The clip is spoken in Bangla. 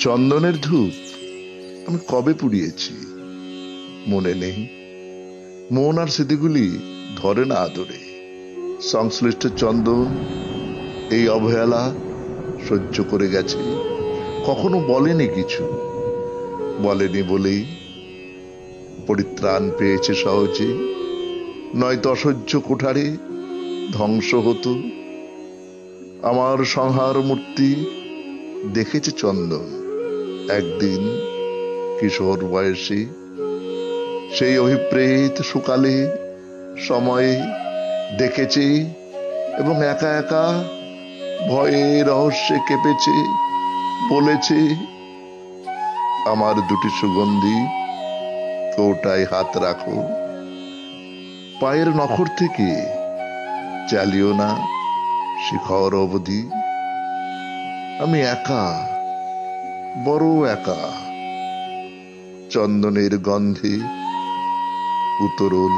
চন্দনের ধূপ আমি কবে পুড়িয়েছি মনে নেই। মন আর স্মৃতিগুলি ধরে না আদরে। সংশ্লিষ্ট চন্দন এই অবহেলা সহ্য করে গেছে, কখনো বলেনি কিছু। বলেনি বলেই পরিত্রাণ পেয়েছে সহজে, নয়তো অসহ্য কুঠারে ধ্বংস হতো। আমার সংহার মূর্তি দেখেছে চন্দন একদিন কিশোর বয়সে, সেই অভিপ্রেত সুকালে সময়ে দেখেছে, এবং একা একা ভয়ে রহস্যে কেঁপেছে, বলেছে আমার দুটি সুগন্ধি কৌটায় হাত রাখো, পায়ের নখর থেকে চালিও না শিখর অবধি। আমি একা, বড় একা, চন্দনের গন্ধে উতরল।